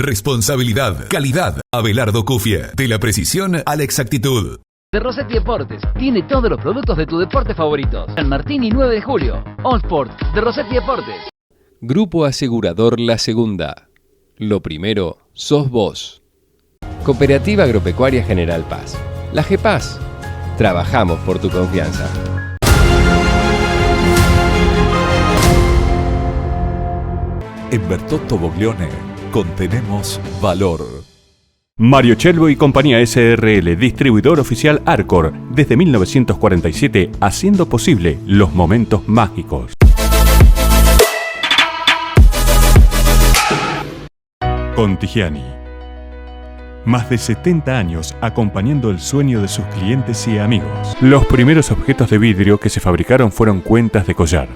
Responsabilidad, calidad. Abelardo Cufia. De la precisión a la exactitud. De Rossetti Deportes. Tiene todos los productos de tu deporte favorito. San Martín y 9 de julio. All Sport. De Rossetti Deportes. Grupo Asegurador La Segunda. Lo primero sos vos. Cooperativa Agropecuaria General Paz. La GEPAZ. Trabajamos por tu confianza. En Bertotto Boglione contenemos valor. Mario Chelbo y Compañía SRL, distribuidor oficial Arcor, desde 1947, haciendo posible los momentos mágicos. Contigiani. Más de 70 años acompañando el sueño de sus clientes y amigos. Los primeros objetos de vidrio que se fabricaron fueron cuentas de collar.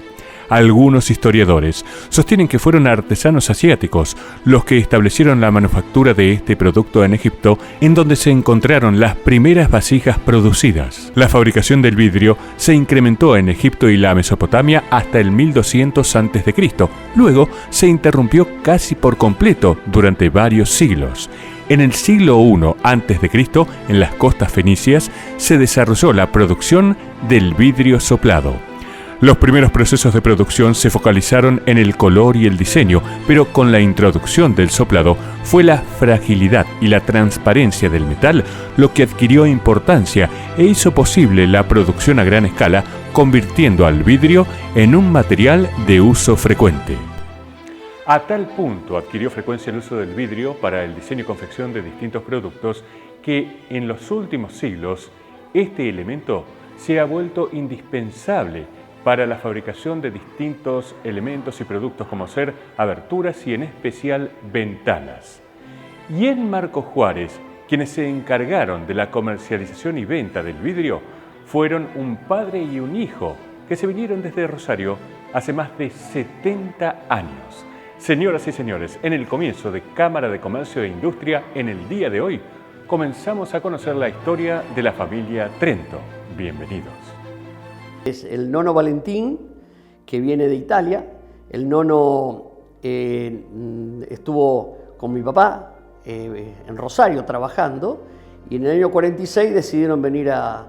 Algunos historiadores sostienen que fueron artesanos asiáticos los que establecieron la manufactura de este producto en Egipto, en donde se encontraron las primeras vasijas producidas. La fabricación del vidrio se incrementó en Egipto y la Mesopotamia hasta el 1200 a.C. Luego se interrumpió casi por completo durante varios siglos. En el siglo I a.C., en las costas fenicias, se desarrolló la producción del vidrio soplado. Los primeros procesos de producción se focalizaron en el color y el diseño, pero con la introducción del soplado fue la fragilidad y la transparencia del metal lo que adquirió importancia e hizo posible la producción a gran escala, convirtiendo al vidrio en un material de uso frecuente. A tal punto adquirió frecuencia el uso del vidrio para el diseño y confección de distintos productos que en los últimos siglos este elemento se ha vuelto indispensable para la fabricación de distintos elementos y productos como ser aberturas y en especial ventanas. Y en Marcos Juárez, quienes se encargaron de la comercialización y venta del vidrio, fueron un padre y un hijo que se vinieron desde Rosario hace más de 70 años. Señoras y señores, en el comienzo de Cámara de Comercio e Industria, en el día de hoy, comenzamos a conocer la historia de la familia Trento. Bienvenidos. Es el nono Valentín, que viene de Italia. El nono estuvo con mi papá en Rosario trabajando y en el año 46 decidieron venir a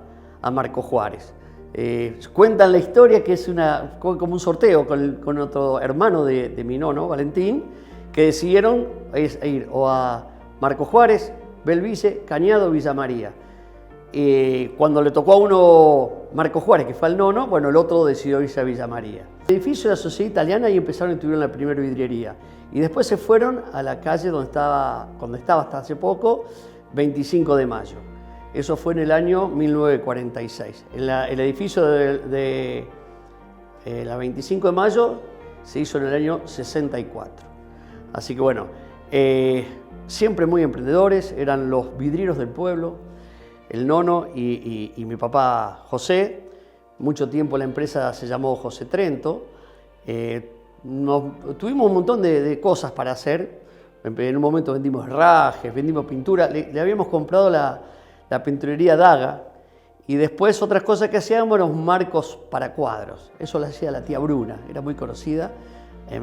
Marcos Juárez. Cuentan la historia que es como un sorteo con otro hermano de mi nono, Valentín, que decidieron ir o a Marcos Juárez, Belvice, Cañado, Villa María. Cuando le tocó a uno Marcos Juárez, que fue al nono, bueno, el otro decidió irse a Villa María. El edificio de la Sociedad Italiana y empezaron y tuvieron la primera vidriería. Y después se fueron a la calle donde estaba hasta hace poco, 25 de mayo. Eso fue en el año 1946. El edificio de la 25 de mayo se hizo en el año 64. Así que bueno, siempre muy emprendedores, eran los vidrieros del pueblo. El nono y mi papá José, mucho tiempo la empresa se llamó José Trento. Tuvimos un montón de cosas para hacer. En un momento vendimos herrajes, vendimos pintura. Le habíamos comprado la pinturería Daga y después otras cosas que hacíamos eran marcos para cuadros. Eso lo hacía la tía Bruna, era muy conocida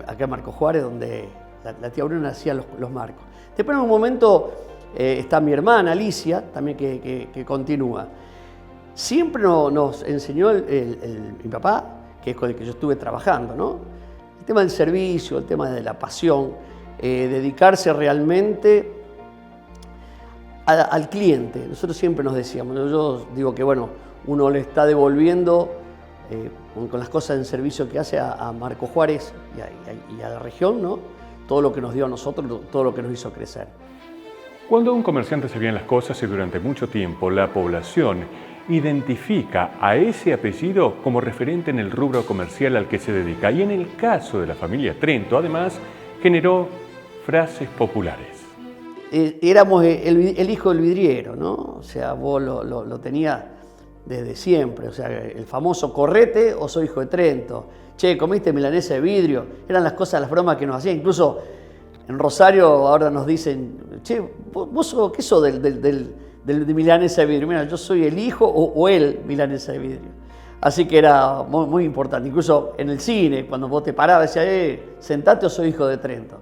acá en Marcos Juárez, donde la tía Bruna hacía los marcos. Después en un momento está mi hermana Alicia, también que continúa. Siempre nos enseñó mi papá, que es con el que yo estuve trabajando, ¿no? El tema del servicio, el tema de la pasión, dedicarse realmente al cliente. Nosotros siempre nos decíamos, yo digo que bueno, uno le está devolviendo con las cosas en servicio que hace a Marcos Juárez y a la región, ¿no? Todo lo que nos dio a nosotros, todo lo que nos hizo crecer. Cuando un comerciante hace bien las cosas y durante mucho tiempo la población identifica a ese apellido como referente en el rubro comercial al que se dedica, y en el caso de la familia Trento, además, generó frases populares. Éramos el hijo del vidriero, ¿no? O sea, vos lo tenías desde siempre, o sea, el famoso correte o soy hijo de Trento. Che, ¿comiste milanesa de vidrio? Eran las cosas, las bromas que nos hacían. Incluso en Rosario ahora nos dicen, che, ¿vos qué sos de milanesa de vidrio? Mira, yo soy el hijo o el milanesa de vidrio. Así que era muy, muy importante. Incluso en el cine, cuando vos te parabas, decías, sentate o soy hijo de Trento.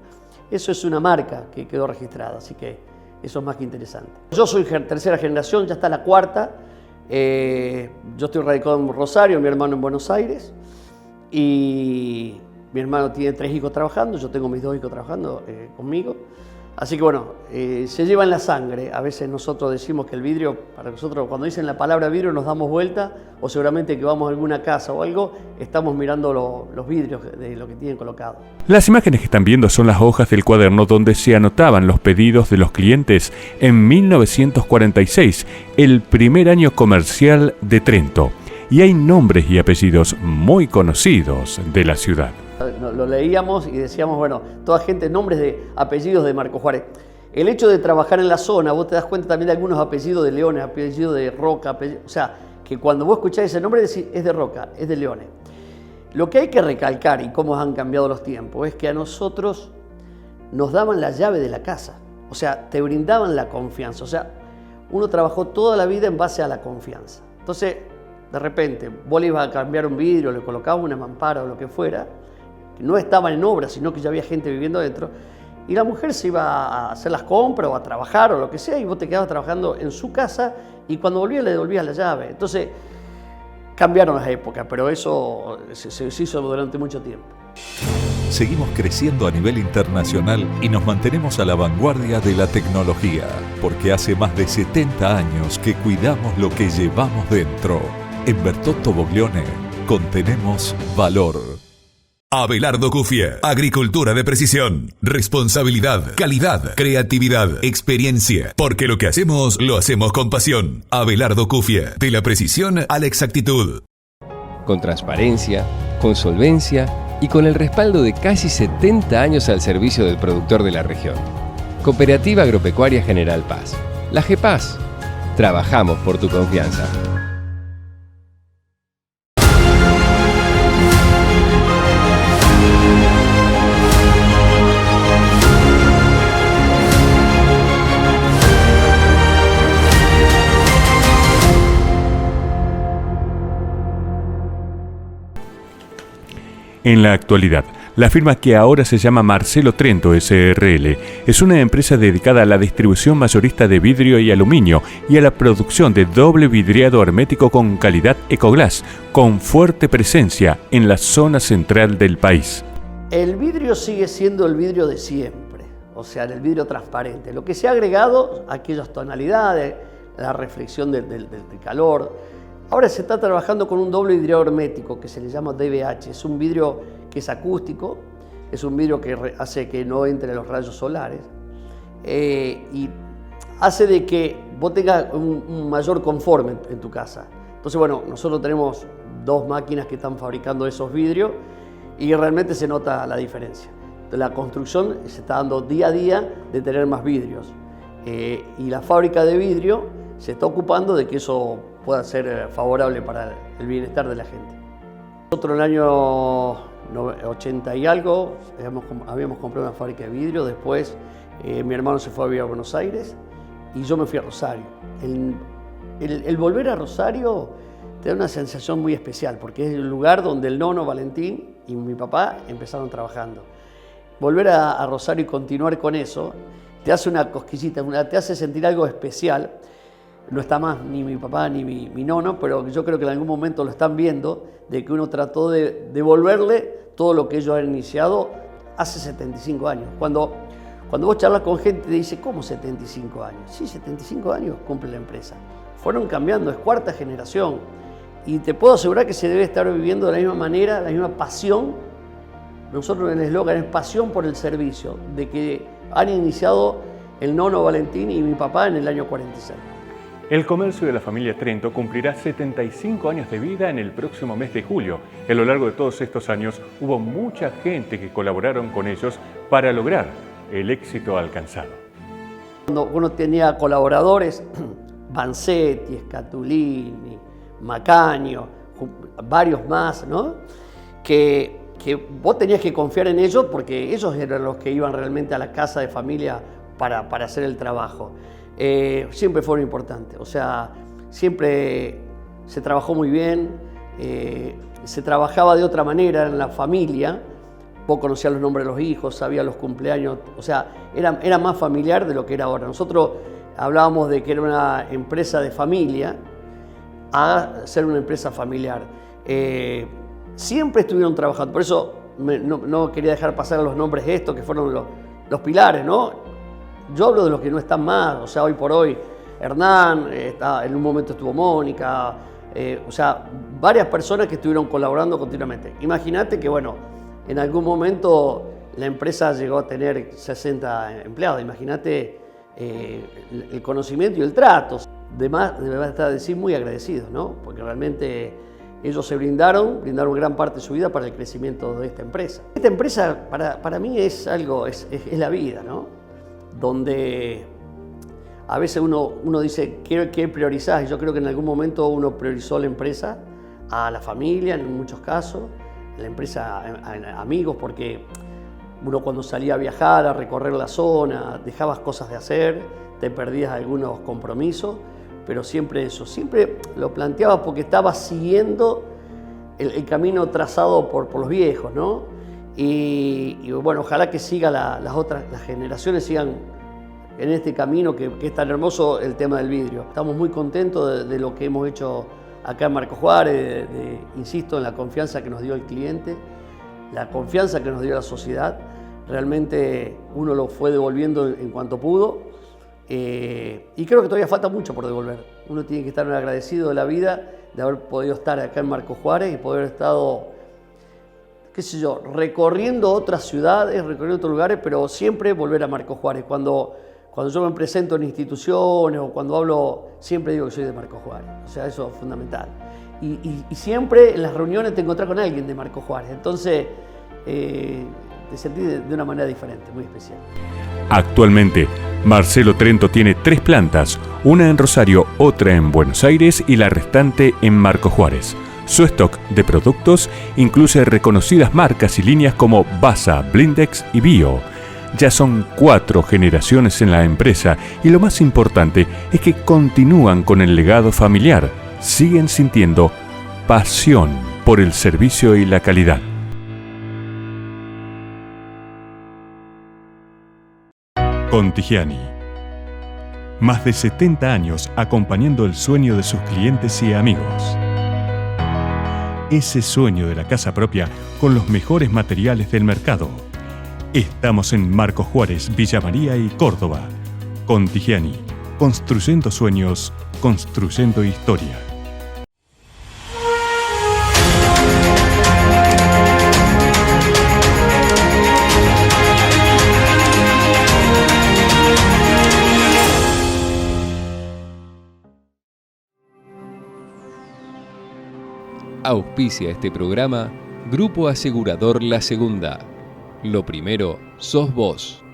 eso es una marca que quedó registrada, así que eso es más que interesante. Yo soy tercera generación, ya está la cuarta. Yo estoy radicado en Rosario, mi hermano en Buenos Aires, y mi hermano tiene 3 hijos trabajando, yo tengo mis 2 hijos trabajando conmigo. Así que bueno, se lleva en la sangre. A veces nosotros decimos que el vidrio, para nosotros cuando dicen la palabra vidrio nos damos vuelta, o seguramente que vamos a alguna casa o algo, estamos mirando los vidrios de lo que tienen colocado. Las imágenes que están viendo son las hojas del cuaderno donde se anotaban los pedidos de los clientes en 1946, el primer año comercial de Trento. Y hay nombres y apellidos muy conocidos de la ciudad. Lo leíamos y decíamos, bueno, toda gente, nombres de apellidos de Marcos Juárez. El hecho de trabajar en la zona, vos te das cuenta también de algunos apellidos de Leones, apellidos de Roca, o sea, que cuando vos escuchás ese nombre decís, es de Roca, es de Leones. Lo que hay que recalcar, y cómo han cambiado los tiempos, es que a nosotros nos daban la llave de la casa. O sea, te brindaban la confianza. O sea, uno trabajó toda la vida en base a la confianza. Entonces, de repente, vos le ibas a cambiar un vidrio, le colocabas una mampara o lo que fuera, que no estaban en obra, sino que ya había gente viviendo dentro, y la mujer se iba a hacer las compras o a trabajar o lo que sea, y vos te quedabas trabajando en su casa, y cuando volvía le devolvías la llave. Entonces, cambiaron las épocas, pero eso se hizo durante mucho tiempo. Seguimos creciendo a nivel internacional y nos mantenemos a la vanguardia de la tecnología, porque hace más de 70 años que cuidamos lo que llevamos dentro. En Bertotto Boglione contenemos valor. Abelardo Cufia, agricultura de precisión, responsabilidad, calidad, creatividad, experiencia, porque lo que hacemos, lo hacemos con pasión. Abelardo Cufia, de la precisión a la exactitud. Con transparencia, con solvencia y con el respaldo de casi 70 años al servicio del productor de la región. Cooperativa Agropecuaria General Paz. La GEPAS. Trabajamos por tu confianza. En la actualidad, la firma que ahora se llama Marcelo Trento S.r.l. es una empresa dedicada a la distribución mayorista de vidrio y aluminio y a la producción de doble vidriado hermético con calidad Ecoglass, con fuerte presencia en la zona central del país. El vidrio sigue siendo el vidrio de siempre, o sea, el vidrio transparente. Lo que se ha agregado, aquellas tonalidades, la reflexión del calor. Ahora se está trabajando con un doble vidriado hermético que se le llama DBH. Es un vidrio que es acústico, es un vidrio que hace que no entren los rayos solares y hace de que vos tengas un mayor confort en tu casa. Entonces, bueno, nosotros tenemos 2 máquinas que están fabricando esos vidrios y realmente se nota la diferencia. La construcción se está dando día a día de tener más vidrios y la fábrica de vidrio se está ocupando de que eso pueda ser favorable para el bienestar de la gente. Nosotros en el año 80 y algo habíamos comprado una fábrica de vidrio, después mi hermano se fue a vivir a Buenos Aires y yo me fui a Rosario. El volver a Rosario te da una sensación muy especial porque es el lugar donde el nono, Valentín y mi papá empezaron trabajando. Volver a Rosario y continuar con eso te hace una cosquillita, te hace sentir algo especial. No está más ni mi papá ni mi nono, pero yo creo que en algún momento lo están viendo, de que uno trató de devolverle todo lo que ellos han iniciado hace 75 años. Cuando vos charlas con gente te dice, ¿cómo 75 años? Sí, 75 años cumple la empresa. Fueron cambiando, es 4ª generación. Y te puedo asegurar que se debe estar viviendo de la misma manera, la misma pasión. Nosotros en el eslogan es pasión por el servicio, de que han iniciado el nono Valentín y mi papá en el año 46. El comercio de la familia Trento cumplirá 75 años de vida en el próximo mes de julio. A lo largo de todos estos años hubo mucha gente que colaboraron con ellos para lograr el éxito alcanzado. Cuando uno tenía colaboradores, Vanzetti, Scatulini, Macaño, varios más, ¿no? Que vos tenías que confiar en ellos porque ellos eran los que iban realmente a la casa de familia para hacer el trabajo. Siempre fueron importantes, o sea, siempre se trabajó muy bien, se trabajaba de otra manera en la familia, conocía los nombres de los hijos, sabía los cumpleaños, o sea, era más familiar de lo que era ahora. Nosotros hablábamos de que era una empresa de familia a ser una empresa familiar. Siempre estuvieron trabajando, por eso no quería dejar pasar los nombres estos, que fueron los pilares, ¿no? Yo hablo de los que no están más, o sea, hoy por hoy, Hernán, en un momento estuvo Mónica, o sea, varias personas que estuvieron colaborando continuamente. Imagínate que, bueno, en algún momento la empresa llegó a tener 60 empleados, imagínate el conocimiento y el trato. Además, debe estar decir muy agradecidos, ¿no? Porque realmente ellos se brindaron gran parte de su vida para el crecimiento de esta empresa. Esta empresa para mí es algo, es la vida, ¿no? Donde a veces uno dice, ¿qué priorizás? Y yo creo que en algún momento uno priorizó la empresa a la familia, en muchos casos, la empresa a amigos, porque uno cuando salía a viajar, a recorrer la zona, dejabas cosas de hacer, te perdías algunos compromisos, pero siempre lo planteaba porque estaba siguiendo el camino trazado por los viejos, ¿no? Y bueno, ojalá que las generaciones sigan en este camino que es tan hermoso, el tema del vidrio. Estamos muy contentos de lo que hemos hecho acá en Marcos Juárez, insisto, en la confianza que nos dio el cliente, la confianza que nos dio la sociedad. Realmente uno lo fue devolviendo en cuanto pudo. Y creo que todavía falta mucho por devolver. Uno tiene que estar agradecido de la vida, de haber podido estar acá en Marcos Juárez y poder haber estado, qué sé yo, recorriendo otras ciudades, recorriendo otros lugares, pero siempre volver a Marcos Juárez. Cuando yo me presento en instituciones o cuando hablo, siempre digo que soy de Marcos Juárez. O sea, eso es fundamental. Y siempre en las reuniones te encontrás con alguien de Marcos Juárez. Entonces, te sentís de una manera diferente, muy especial. Actualmente, Marcelo Trento tiene 3 plantas, una en Rosario, otra en Buenos Aires y la restante en Marcos Juárez. Su stock de productos incluye reconocidas marcas y líneas como Basa, Blindex y Bio. Ya son 4 generaciones en la empresa y lo más importante es que continúan con el legado familiar. Siguen sintiendo pasión por el servicio y la calidad. Contigiani. Más de 70 años acompañando el sueño de sus clientes y amigos. Ese sueño de la casa propia con los mejores materiales del mercado. Estamos en Marcos Juárez, Villa María y Córdoba. Contigiani. Construyendo sueños, construyendo historia. Auspicia este programa Grupo Asegurador La Segunda. Lo primero sos vos.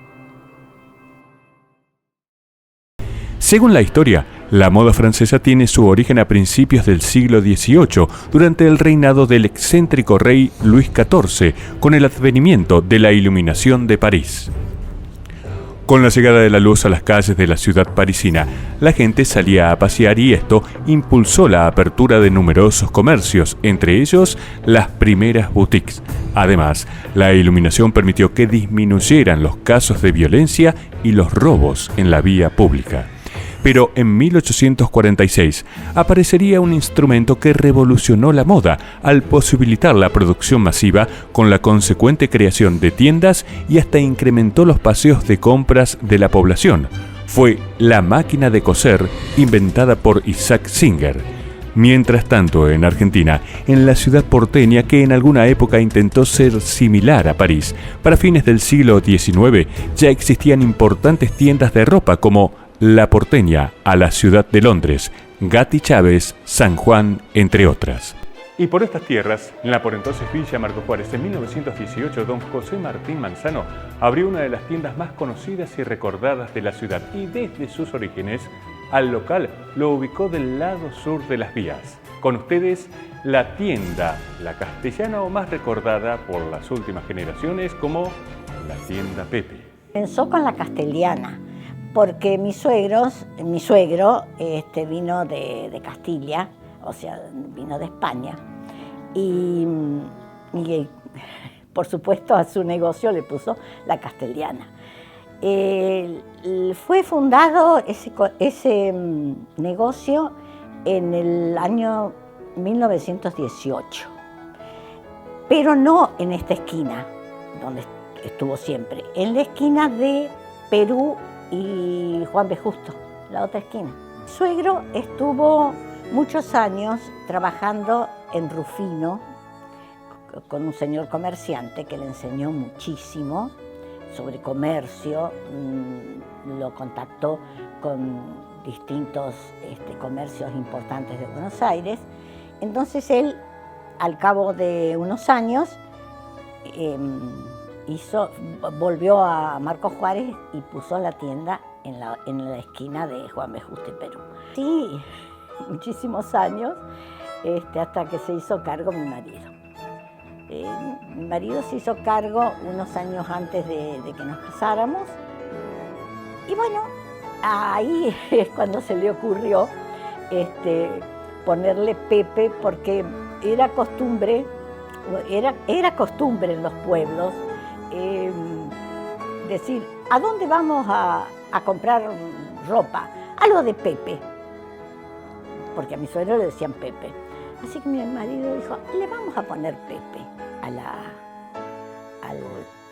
Según la historia, la moda francesa tiene su origen a principios del siglo XVIII, durante el reinado del excéntrico rey Luis XIV, con el advenimiento de la iluminación de París. Con la llegada de la luz a las calles de la ciudad parisina, la gente salía a pasear y esto impulsó la apertura de numerosos comercios, entre ellos las primeras boutiques. Además, la iluminación permitió que disminuyeran los casos de violencia y los robos en la vía pública. Pero en 1846 aparecería un instrumento que revolucionó la moda al posibilitar la producción masiva con la consecuente creación de tiendas y hasta incrementó los paseos de compras de la población. Fue la máquina de coser inventada por Isaac Singer. Mientras tanto, en Argentina, en la ciudad porteña que en alguna época intentó ser similar a París, para fines del siglo XIX ya existían importantes tiendas de ropa como La Porteña, a la ciudad de Londres, Gatti Chávez, San Juan, entre otras. Y por estas tierras, en la por entonces Villa Marcos Juárez, en 1918, don José Martín Manzano abrió una de las tiendas más conocidas y recordadas de la ciudad y desde sus orígenes, al local lo ubicó del lado sur de las vías. Con ustedes, la tienda, la castellana o más recordada por las últimas generaciones como la tienda Pepe. Comenzó con la castellana, porque mi suegro vino de Castilla, o sea, vino de España, y por supuesto a su negocio le puso La Castellana. Fue fundado ese negocio en el año 1918, pero no en esta esquina donde estuvo siempre, en la esquina de Perú y Juan B. Justo, la otra esquina. Mi suegro estuvo muchos años trabajando en Rufino con un señor comerciante que le enseñó muchísimo sobre comercio, lo contactó con distintos comercios importantes de Buenos Aires. Entonces él, al cabo de unos años, volvió a Marcos Juárez y puso la tienda en la esquina de Juan B. Justo y Perú. Sí, muchísimos años, hasta que se hizo cargo mi marido. Mi marido se hizo cargo unos años antes de que nos casáramos. Y bueno, ahí es cuando se le ocurrió ponerle Pepe, porque era costumbre en los pueblos decir, ¿a dónde vamos a comprar ropa? Algo de Pepe, porque a mi suegro le decían Pepe. Así que mi marido dijo, le vamos a poner Pepe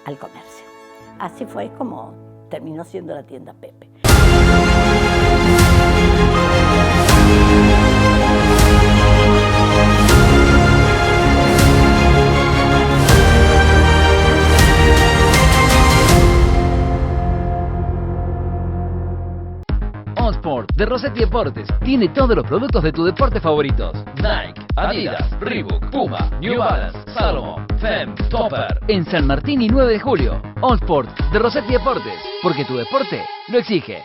al comercio. Así fue como terminó siendo la tienda Pepe. Allsport de Rossetti Deportes tiene todos los productos de tus deportes favoritos. Nike, Adidas, Reebok, Puma, New Balance, Salomon, Fem, Topper. En San Martín y 9 de julio. Allsport de Rossetti Deportes, porque tu deporte lo exige.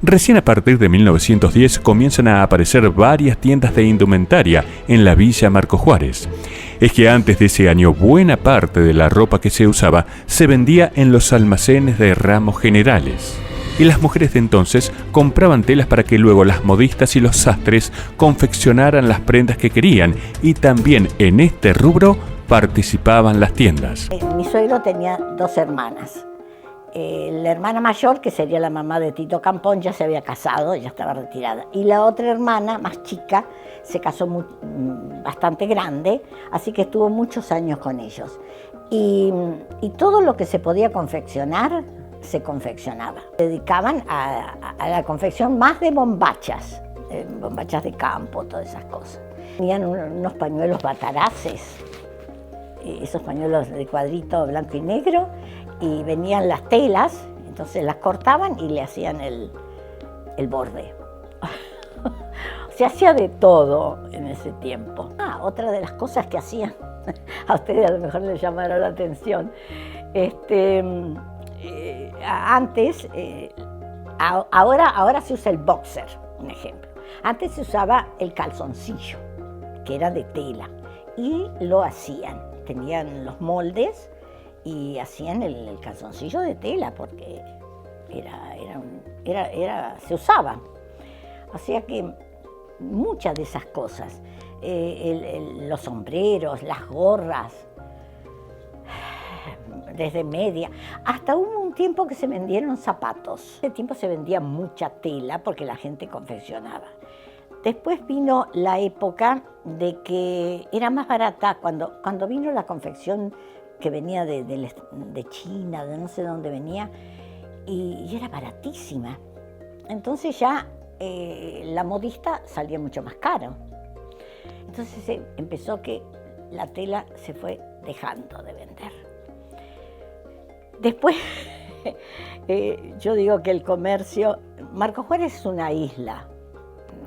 Recién a partir de 1910 comienzan a aparecer varias tiendas de indumentaria en la Villa Marcos Juárez. Es que antes de ese año buena parte de la ropa que se usaba se vendía en los almacenes de ramos generales. Y las mujeres de entonces compraban telas para que luego las modistas y los sastres confeccionaran las prendas que querían, y también en este rubro participaban las tiendas. Mi suegro tenía 2 hermanas. La hermana mayor, que sería la mamá de Tito Campón, ya se había casado, ya estaba retirada. Y la otra hermana, más chica, se casó bastante grande, así que estuvo muchos años con ellos. Y todo lo que se podía confeccionar, se confeccionaba. Se dedicaban a la confección más de bombachas de campo, todas esas cosas. Tenían unos pañuelos bataraces, esos pañuelos de cuadrito blanco y negro, y venían las telas, entonces las cortaban y le hacían el borde. Se hacía de todo en ese tiempo. Otra de las cosas que hacían, a ustedes a lo mejor les llamaron la atención, antes, ahora se usa el boxer, un ejemplo. Antes se usaba el calzoncillo, que era de tela, y lo hacían, tenían los moldes y hacían el calzoncillo de tela, porque se usaba. O sea que muchas de esas cosas, los sombreros, las gorras, desde media, hasta hubo un tiempo que se vendieron zapatos. En ese tiempo se vendía mucha tela porque la gente confeccionaba. Después vino la época de que era más barata, cuando vino la confección que venía de China, de no sé dónde venía, y era baratísima. Entonces ya la modista salía mucho más caro. Entonces empezó que la tela se fue dejando de vender. Después, yo digo que el comercio, Marcos Juárez es una isla,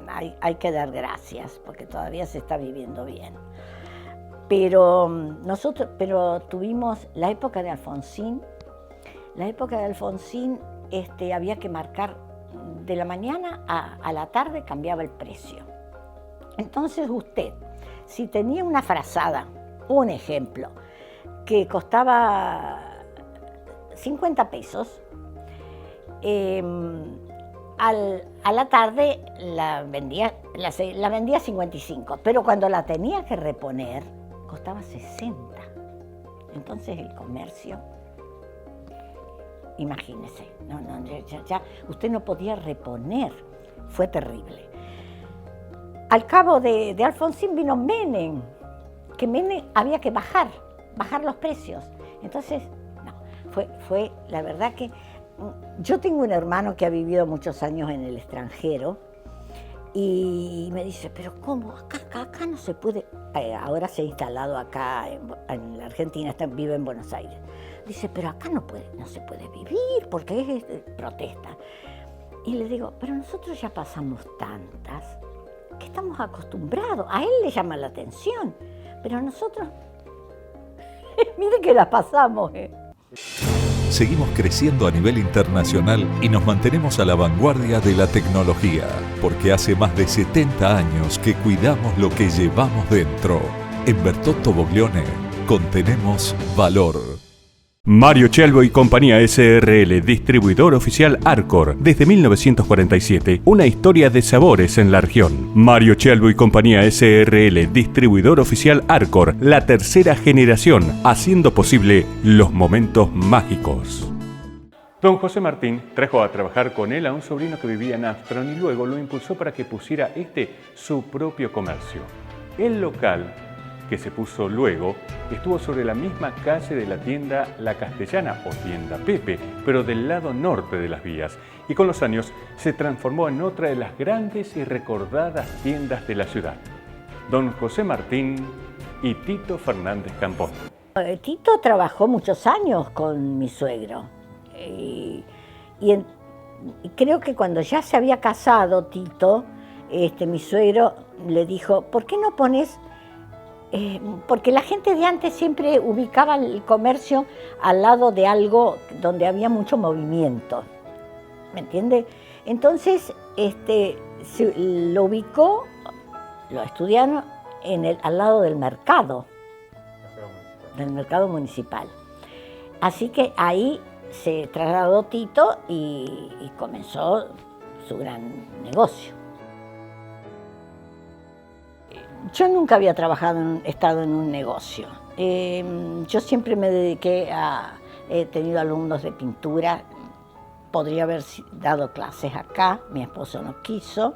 hay que dar gracias porque todavía se está viviendo bien. Pero tuvimos la época de Alfonsín. La época de Alfonsín había que marcar de la mañana a la tarde, cambiaba el precio. Entonces usted, si tenía una frazada, un ejemplo, que costaba 50 pesos. A la tarde la vendía 55, pero cuando la tenía que reponer costaba 60. Entonces el comercio, imagínese, ya usted no podía reponer, fue terrible. Al cabo de Alfonsín vino Menem, que Menem había que bajar los precios. Entonces, no, fue la verdad que yo tengo un hermano que ha vivido muchos años en el extranjero y me dice, pero ¿cómo? Acá no se puede. Ahora se ha instalado acá en la Argentina, vive en Buenos Aires. Dice, pero acá no se puede vivir porque es protesta. Y le digo, pero nosotros ya pasamos tantas que estamos acostumbrados. A él le llama la atención, pero nosotros, mire que la pasamos. Seguimos creciendo a nivel internacional y nos mantenemos a la vanguardia de la tecnología, porque hace más de 70 años que cuidamos lo que llevamos dentro. En Bertotto Boglione contenemos valor. Mario Chelbo y Compañía SRL, distribuidor oficial Arcor, desde 1947, una historia de sabores en la región. Mario Chelbo y Compañía SRL, distribuidor oficial Arcor, la tercera generación, haciendo posible los momentos mágicos. Don José Martín trajo a trabajar con él a un sobrino que vivía en Armstrong y luego lo impulsó para que pusiera su propio comercio. El local que se puso luego, estuvo sobre la misma calle de la tienda La Castellana o tienda Pepe, pero del lado norte de las vías, y con los años se transformó en otra de las grandes y recordadas tiendas de la ciudad. Don José Martín y Tito Fernández Campón. Tito trabajó muchos años con mi suegro y creo que cuando ya se había casado Tito, mi suegro le dijo, ¿por qué no pones? Porque la gente de antes siempre ubicaba el comercio al lado de algo donde había mucho movimiento, ¿me entiende? Entonces lo ubicó, lo estudiaron al lado del mercado municipal. Así que ahí se trasladó Tito y comenzó su gran negocio. Yo nunca había estado en un negocio. Yo siempre me dediqué he tenido alumnos de pintura, podría haber dado clases acá, mi esposo no quiso.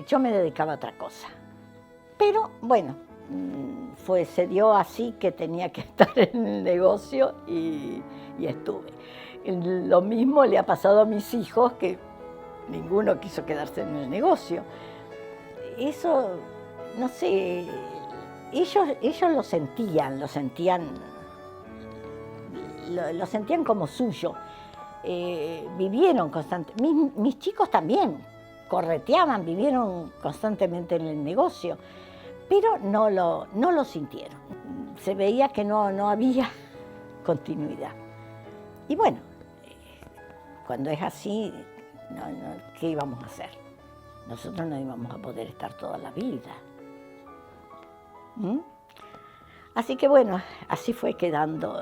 Yo me dedicaba a otra cosa. Pero bueno, se dio así que tenía que estar en el negocio y estuve. Lo mismo le ha pasado a mis hijos, que ninguno quiso quedarse en el negocio. Eso, no sé, ellos lo sentían como suyo. Vivieron constantemente, mis chicos también correteaban, vivieron constantemente en el negocio, pero no lo sintieron. Se veía que no había continuidad. Y bueno, cuando es así, ¿qué íbamos a hacer? Nosotros no íbamos a poder estar toda la vida. Así que bueno, así fue quedando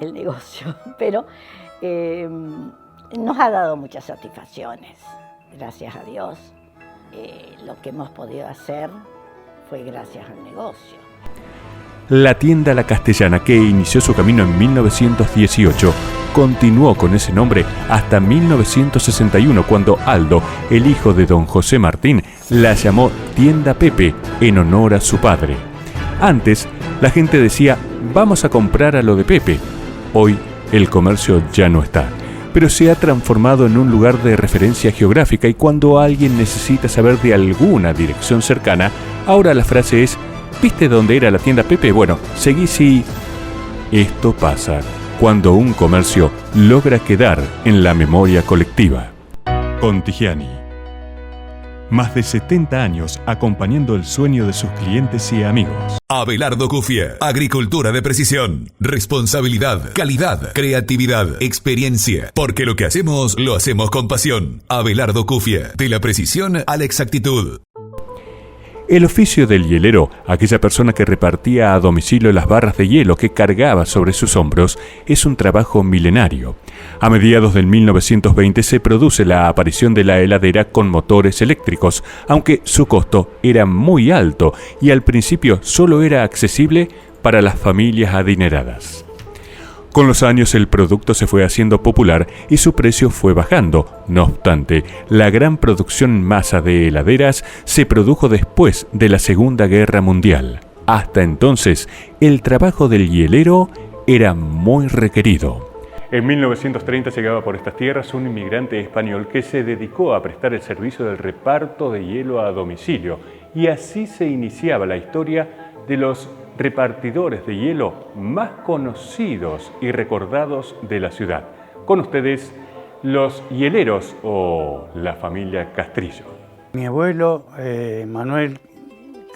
el negocio, pero nos ha dado muchas satisfacciones, gracias a Dios. Lo que hemos podido hacer fue gracias al negocio. La tienda La Castellana, que inició su camino en 1918, continuó con ese nombre hasta 1961, cuando Aldo, el hijo de don José Martín, la llamó Tienda Pepe en honor a su padre. Antes, la gente decía, vamos a comprar a lo de Pepe. Hoy, el comercio ya no está, pero se ha transformado en un lugar de referencia geográfica, y cuando alguien necesita saber de alguna dirección cercana, ahora la frase es, ¿viste dónde era la tienda Pepe? Bueno, seguí si... Esto pasa cuando un comercio logra quedar en la memoria colectiva. Contigiani. Más de 70 años acompañando el sueño de sus clientes y amigos. Abelardo Cufia, agricultura de precisión, responsabilidad, calidad, creatividad, experiencia, porque lo que hacemos, lo hacemos con pasión. Abelardo Cufia, de la precisión a la exactitud. El oficio del hielero, aquella persona que repartía a domicilio las barras de hielo que cargaba sobre sus hombros, es un trabajo milenario. A mediados del 1920 se produce la aparición de la heladera con motores eléctricos, aunque su costo era muy alto y al principio solo era accesible para las familias adineradas. Con los años el producto se fue haciendo popular y su precio fue bajando. No obstante, la gran producción en masa de heladeras se produjo después de la Segunda Guerra Mundial. Hasta entonces, el trabajo del hielero era muy requerido. En 1930 llegaba por estas tierras un inmigrante español que se dedicó a prestar el servicio del reparto de hielo a domicilio, y así se iniciaba la historia de los repartidores de hielo más conocidos y recordados de la ciudad. Con ustedes, los hieleros o la familia Castrillo. Mi abuelo, Manuel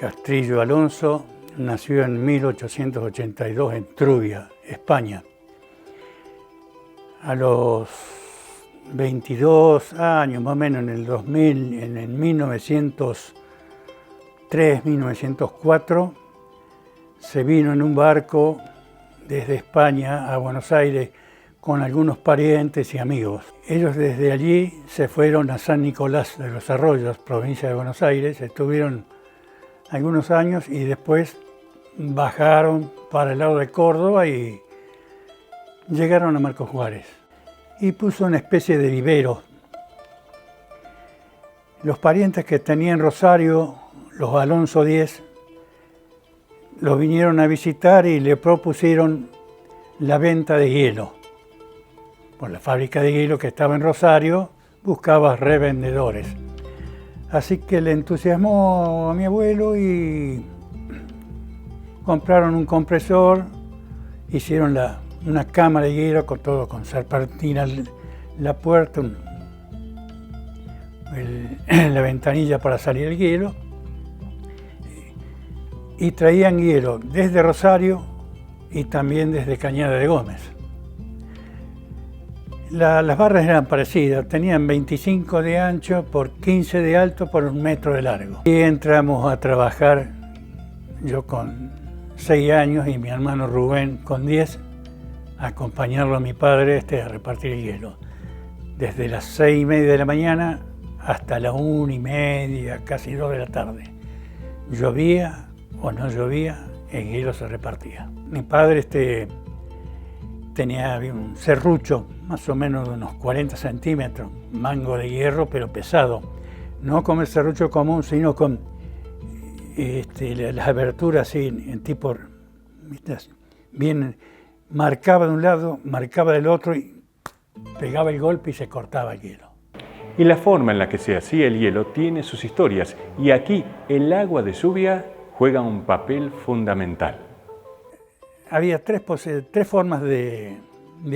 Castrillo Alonso, nació en 1882 en Trubia, España. A los 22 años, más o menos en el 2000, en el 1903, 1904, se vino en un barco desde España a Buenos Aires con algunos parientes y amigos. Ellos desde allí se fueron a San Nicolás de los Arroyos, provincia de Buenos Aires, estuvieron algunos años y después bajaron para el lado de Córdoba y llegaron a Marcos Juárez. Y puso una especie de vivero. Los parientes que tenía en Rosario, los Alonso X, los vinieron a visitar y le propusieron la venta de hielo. Por la fábrica de hielo que estaba en Rosario, buscaba revendedores. Así que le entusiasmó a mi abuelo y compraron un compresor, hicieron una cámara de hielo con todo, con serpentina, la puerta, la ventanilla para salir el hielo. Y traían hielo desde Rosario y también desde Cañada de Gómez. Las barras eran parecidas, tenían 25 de ancho por 15 de alto por 1 metro de largo. Y entramos a trabajar, yo con 6 años y mi hermano Rubén con 10, a acompañarlo a mi padre a repartir el hielo. Desde las 6:30 de la mañana hasta las 1:30, casi 2 de la tarde. Llovía o no llovía, el hielo se repartía. Mi padre tenía un serrucho, más o menos de unos 40 centímetros, mango de hierro, pero pesado. No como el serrucho común, sino con las aberturas así, en tipo, bien, marcaba de un lado, marcaba del otro, y pegaba el golpe y se cortaba el hielo. Y la forma en la que se hacía el hielo tiene sus historias, y aquí el agua de lluvia juega un papel fundamental. Había tres formas de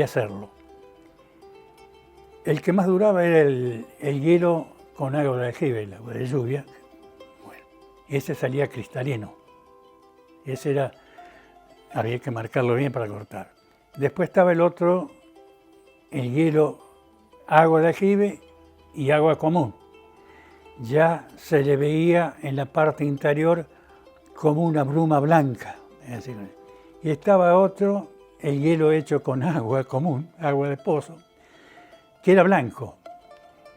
hacerlo. El que más duraba era el hielo con agua de aljibe, el agua de lluvia. Bueno, ese salía cristalino. Había que marcarlo bien para cortar. Después estaba el otro, el hielo, agua de aljibe y agua común. Ya se le veía en la parte interior como una bruma blanca. Es decir, y estaba otro, el hielo hecho con agua común, agua de pozo, que era blanco.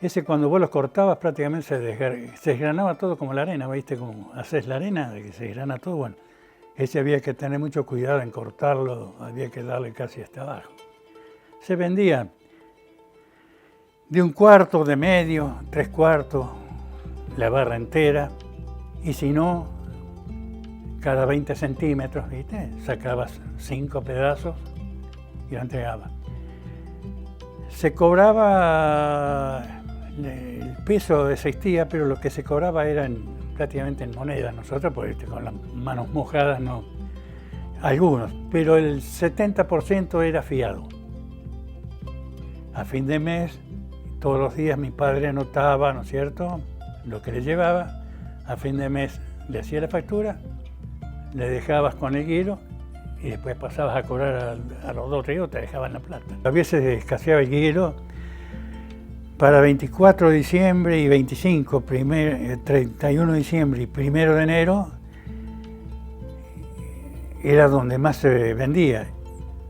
Ese cuando vos lo cortabas prácticamente se desgranaba todo como la arena, ¿viste? Como haces la arena, de que se desgrana todo. Bueno, ese había que tener mucho cuidado en cortarlo, había que darle casi hasta abajo. Se vendía de 1/4, de medio, 3/4, la barra entera, y si no, cada 20 centímetros, ¿viste? Sacabas 5 pedazos y lo entregabas. Se cobraba, el peso existía, pero lo que se cobraba era prácticamente en moneda. Nosotros, pues, con las manos mojadas, no. Algunos, pero el 70% era fiado. A fin de mes, todos los días mi padre anotaba, ¿no es cierto?, lo que le llevaba. A fin de mes le hacía la factura, le dejabas con el hielo y después pasabas a cobrar a los 2 o 3 días, te dejaban la plata. A veces escaseaba el hielo, para 24 de diciembre y 25, 31 de diciembre y 1 de enero, era donde más se vendía.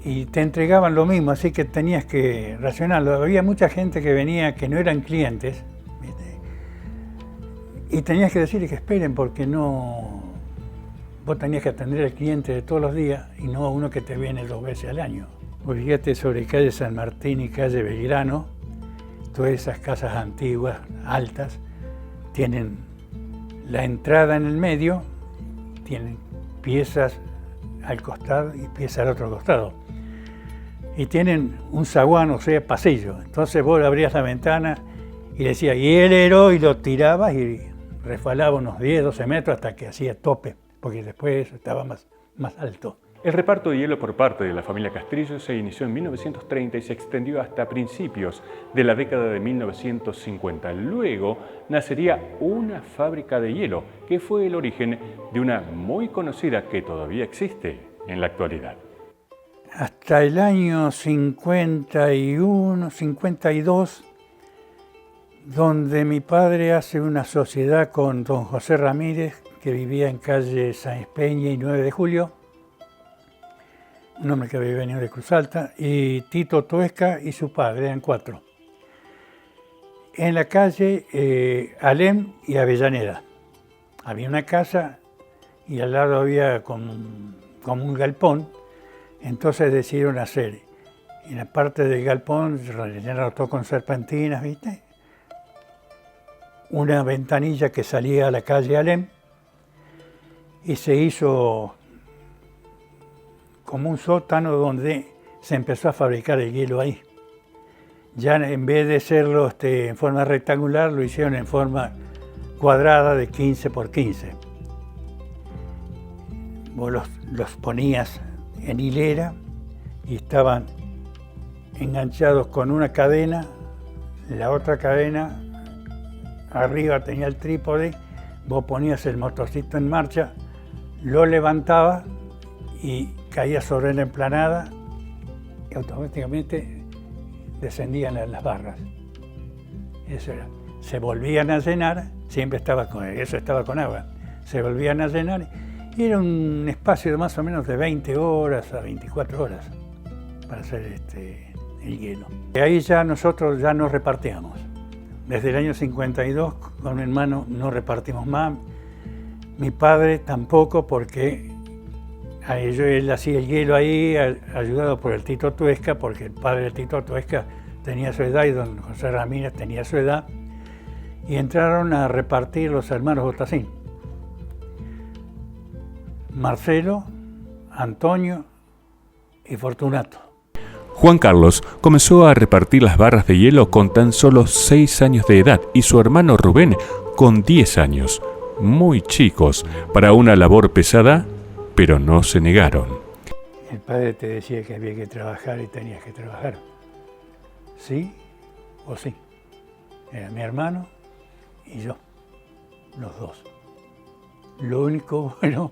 Y te entregaban lo mismo, así que tenías que racionarlo. Había mucha gente que venía que no eran clientes, ¿viste? Y tenías que decirles que esperen porque no... Vos tenías que atender al cliente de todos los días y no a uno que te viene 2 veces al año. Pues fíjate, sobre calle San Martín y calle Belgrano, todas esas casas antiguas, altas, tienen la entrada en el medio, tienen piezas al costado y piezas al otro costado. Y tienen un zaguán, o sea, pasillo. Entonces vos abrías la ventana y decías hielero y lo tirabas y resbalaba unos 10, 12 metros hasta que hacía tope, porque después estaba más alto. El reparto de hielo por parte de la familia Castrillo se inició en 1930 y se extendió hasta principios de la década de 1950. Luego nacería una fábrica de hielo, que fue el origen de una muy conocida que todavía existe en la actualidad. Hasta el año 51, 52, donde mi padre hace una sociedad con don José Ramírez, que vivía en calle Sáenz Peña y 9 de Julio, un hombre que había venido de Cruz Alta, y Tito Tuesca y su padre, eran 4. En la calle Alem y Avellaneda. Había una casa y al lado había como un galpón, entonces decidieron hacer, en la parte del galpón, rellenaron todo con serpentinas, ¿viste? Una ventanilla que salía a la calle Alem y se hizo como un sótano donde se empezó a fabricar el hielo ahí. Ya en vez de hacerlo en forma rectangular, lo hicieron en forma cuadrada de 15 por 15. Vos los ponías en hilera y estaban enganchados con una cadena, la otra cadena arriba tenía el trípode, vos ponías el motorcito en marcha, lo levantabas y caía sobre la emplanada y automáticamente descendían las barras. Eso era. Se volvían a llenar, siempre estaba con agua, se volvían a llenar y era un espacio de más o menos de 20 horas a 24 horas para hacer el hielo. Y ahí ya nosotros ya nos repartíamos. Desde el año 52 con mi hermano no repartimos más, mi padre tampoco porque él hacía el hielo ahí, ayudado por el Tito Tuesca, porque el padre del Tito Tuesca tenía su edad y don José Ramírez tenía su edad, y entraron a repartir los hermanos Botacín. Marcelo, Antonio y Fortunato. Juan Carlos comenzó a repartir las barras de hielo con tan solo 6 años de edad y su hermano Rubén con 10 años, muy chicos para una labor pesada, pero no se negaron. El padre te decía que había que trabajar y tenías que trabajar. Sí o sí. Era mi hermano y yo, los dos. Lo único bueno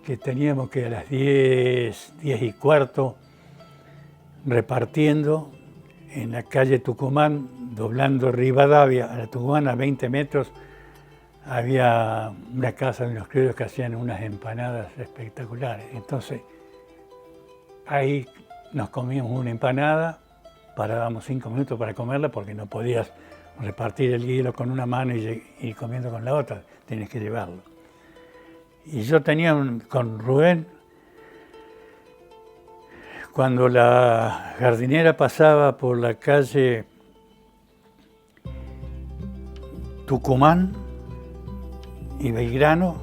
que teníamos que a las 10 y cuarto, repartiendo en la calle Tucumán, doblando Rivadavia a la Tucumán a 20 metros, había una casa de unos criollos que hacían unas empanadas espectaculares. Entonces, ahí nos comíamos una empanada, parábamos 5 minutos para comerla porque no podías repartir el hielo con una mano y ir comiendo con la otra, tienes que llevarlo. Y yo tenía con Rubén, cuando la jardinera pasaba por la calle Tucumán y Belgrano,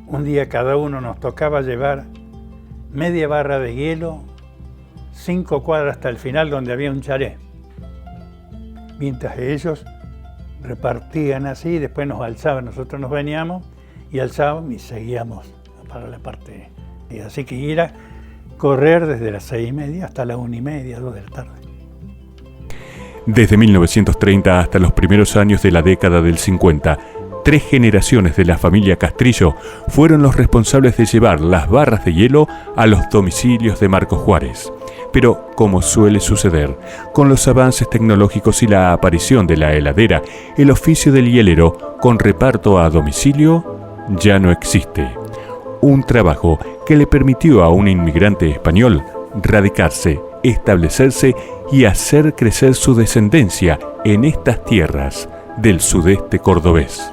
un día cada uno nos tocaba llevar media barra de hielo, 5 cuadras hasta el final donde había un chalet. Mientras ellos repartían así, después nos alzaban, nosotros nos veníamos y alzábamos y seguíamos para la parte. Y así que era correr desde las 6:30 hasta las 1:30, 2 de la tarde. Desde 1930 hasta los primeros años de la década del 50, 3 generaciones de la familia Castrillo fueron los responsables de llevar las barras de hielo a los domicilios de Marcos Juárez. Pero, como suele suceder, con los avances tecnológicos y la aparición de la heladera, el oficio del hielero, con reparto a domicilio, ya no existe. Un trabajo que le permitió a un inmigrante español radicarse, establecerse y hacer crecer su descendencia en estas tierras del sudeste cordobés.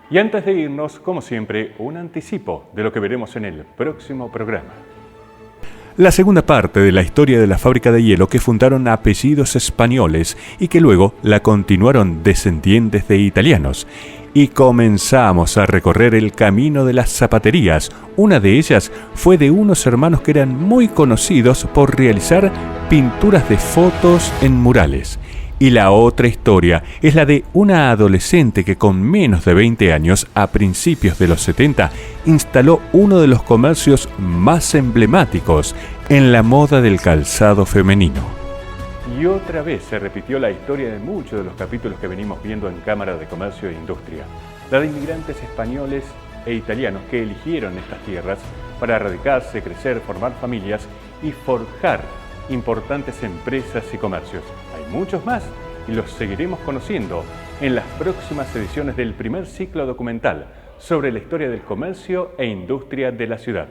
Y antes de irnos, como siempre, un anticipo de lo que veremos en el próximo programa. La segunda parte de la historia de la fábrica de hielo que fundaron apellidos españoles y que luego la continuaron descendientes de italianos. Y comenzamos a recorrer el camino de las zapaterías. Una de ellas fue de unos hermanos que eran muy conocidos por realizar pinturas de fotos en murales. Y la otra historia es la de una adolescente que con menos de 20 años, a principios de los 70, instaló uno de los comercios más emblemáticos en la moda del calzado femenino. Y otra vez se repitió la historia de muchos de los capítulos que venimos viendo en Cámara de Comercio e Industria, la de inmigrantes españoles e italianos que eligieron estas tierras para radicarse, crecer, formar familias y forjar importantes empresas y comercios. Hay muchos más y los seguiremos conociendo en las próximas ediciones del primer ciclo documental sobre la historia del comercio e industria de la ciudad.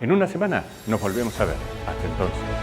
En una semana nos volvemos a ver. Hasta entonces.